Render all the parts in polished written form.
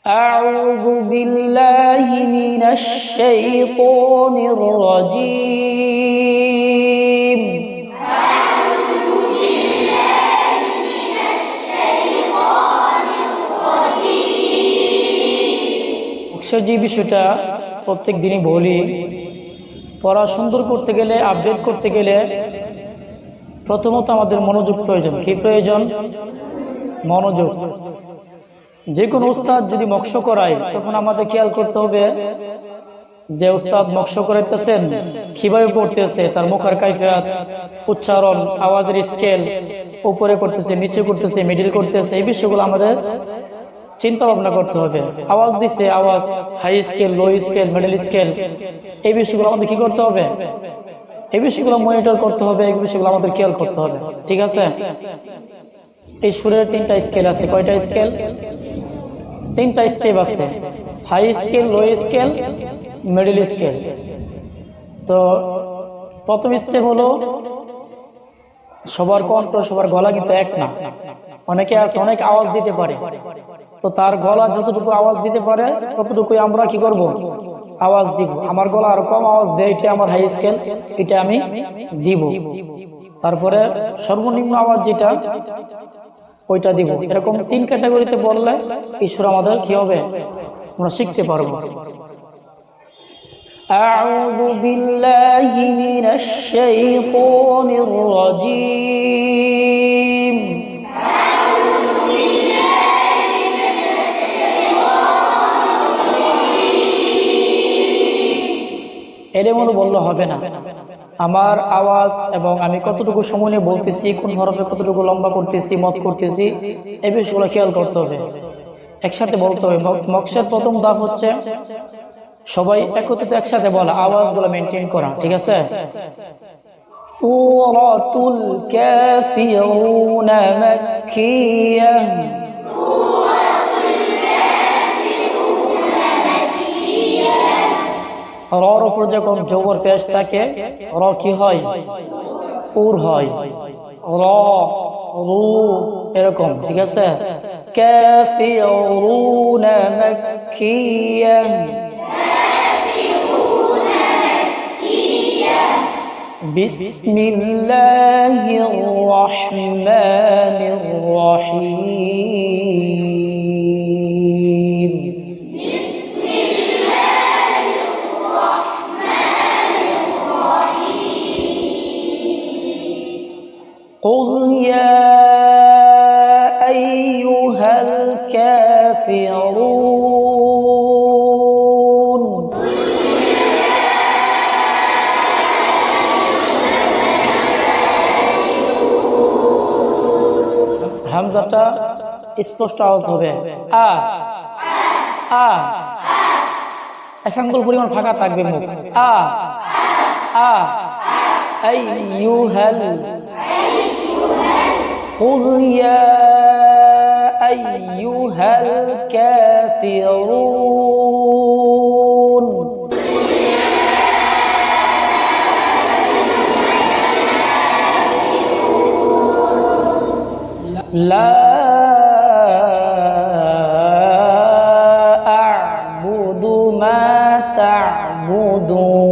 أعوذ بالله من الشيطان الرجيم যে বিষয়টা প্রত্যেক দিনই বলি, পড়া সুন্দর করতে গেলে, আপডেট করতে গেলে প্রথমত আমাদের মনোযোগ প্রয়োজন। কি প্রয়োজন? মনোযোগ। যে কোনো উস্তাদ যদি মকশ করায় তখন আমাদের খেয়াল করতে হবে যে উস্তাদ মকশ করাইতেছেন কিভাবে পড়তেছে, তার মুখের কাইফিয়াত, উচ্চারণ, আওয়াজের স্কেল, উপরে করতেছে, নিচে করতেছে, মিডিল করতেছে, এই বিষয়গুলো আমাদের চিন্তা ভাবনা করতে হবে। আওয়াজ দিচ্ছে, আওয়াজ হাই স্কেল, লো স্কেল, মিডল স্কেল, এই বিষয়গুলো আমাদের কি করতে হবে? এই বিষয়গুলো মনিটর করতে হবে, এই বিষয়গুলো আমাদের খেয়াল করতে হবে। ঠিক আছে? এই সুরের 3টা স্কেল আছে। কয়টা স্কেল? 3টা স্টেপ আছে। হাই স্কেল, লো স্কেল, মিডল স্কেল। তো প্রথম স্টেপ হলো সবার কণ্ঠ, সবার গলা কিন্তু এক না। অনেকে আছে অনেক আওয়াজ দিতে পারে, তো তার গলা যতটুকু আওয়াজ দিতে পারে ততটুকুই আমরা কি করব? আওয়াজ দিব। আমার গলা আর কম আওয়াজ দেয়, এটা আমার হাই স্কেল, এটা আমি দিব। তারপরে সর্বনিম্ন আওয়াজ যেটা, ওইটা দিব। এরকম 3 ক্যাটাগরিতে বললে ঈশ্বর আমাদের কি হবে? আমরা শিখতে পারবো। আউযু বিল্লাহি মিনাশ শাইতানির রাজীম। এলেমন বললে হবে না। আমার আওয়াজ এবং আমি কতটুকু সময় নিয়ে বলতেছি, কোন হরফে কতটুকু লম্বা করতেছি, মত করতেছি, এই বিষয়গুলো খেয়াল করতে হবে। একসাথে বলতে হবে। মকসদ প্রথম ধাপ হচ্ছে সবাই একত্রিত একসাথে বলা, আওয়াজগুলো মেনটেন করা। ঠিক আছে? সূরাতুল কাফিরুন মাক্কিয়াহ। রর উপর যখন জবর পেশ থাকে, র কি হয়? উর হয়। র, রু, এরকম। ঠিক আছে? কাফিরুন মাক্কিয়াহ। বিসমিল্লাহির রহমানির রহিম। قل يا أيها الكافرون। হামজাটা স্পষ্ট আওয়াজ হবে। আ আ, এক আঙ্গুল পরিমাণ ফাঁকা থাকবে মুখ। আ আ। আইয়ুহাল। قل يا أيها الكافرون. لا أعبد ما تعبدون.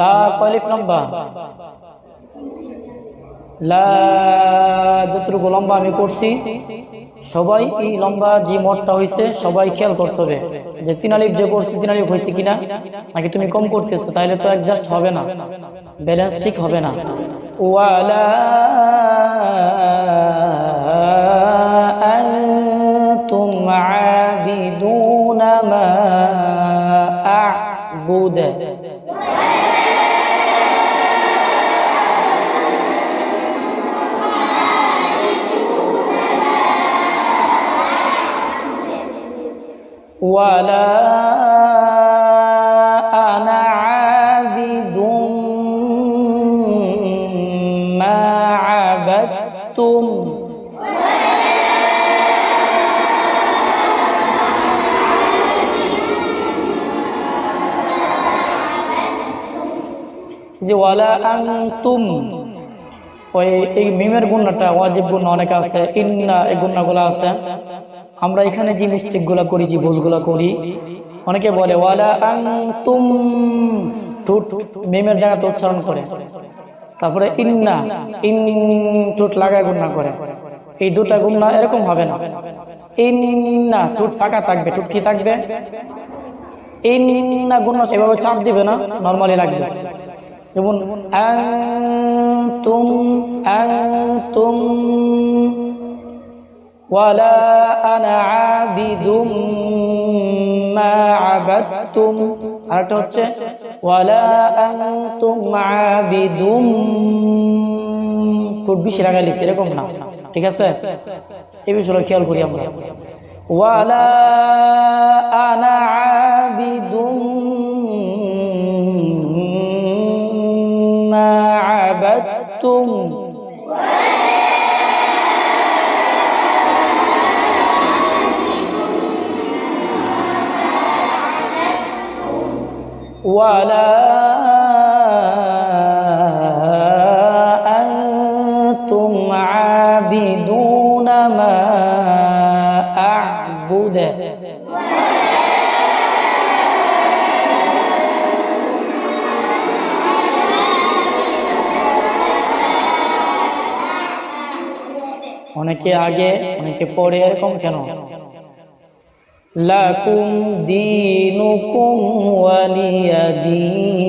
লা কলিফ লম্বা। লা যতটুকু লম্বা আমি করছি, সবাই এই লম্বা যে মতটা হয়েছে সবাই খেয়াল করতে হবে যে 3 আলিফ যে করছি 3 আলিফ হয়েছে কিনা, নাকি তুমি কম করতেছো, তাহলে তো অ্যাডজাস্ট হবে না, ব্যালেন্স ঠিক হবে না। ওয়ালা আনতুম আবিদুনা মা আ'বুদ। ولا أنا عابد ما عبدتم. যে ওয়ালা আনতুম, ওই এই মিমের গুণাটা ওয়াজিব গুণ অনেক আছে, ইন্না এই গুণাগুলো আছে। আমরা এখানে যে মিস্টেকগুলো করি, যে ভুলগুলো করি, অনেকে বলে ওয়ালা আনতুম, ঠোঁট মিমের জায়গাতে উচ্চারণ করে, তারপরে ইন্না ইন ঠোঁট লাগায় গুণা করে। এই দুটা গুণা এরকম হবে না। ইন্না ঠোঁট ফাঁকা থাকবে, ঠোঁট কি থাকবে, ইন্না গুণা সেভাবে চাপ দিবে না, নরমালি লাগবে। যেমন আনতুম আনতুম, ওয়ালা আনা আবিদুম মা আবাদতুম। আরেকটা হচ্ছে ওয়ালা আনতুম আবিদুম, ঠোঁট বেশি লাগাই লিখছি, এরকম না, ঠিক আছে? এই বিষয়টা খেয়াল করি আমরা। ওয়ালা আনা আবিদুম মা আবাদতুম, ওয়ালা আনতুম আবিদুনা মা আ'বুদু। অনেকে আগে অনেকে পরে, এরকম কেন? লাকুম দীনুকুম ওয়ালিয়া দীন।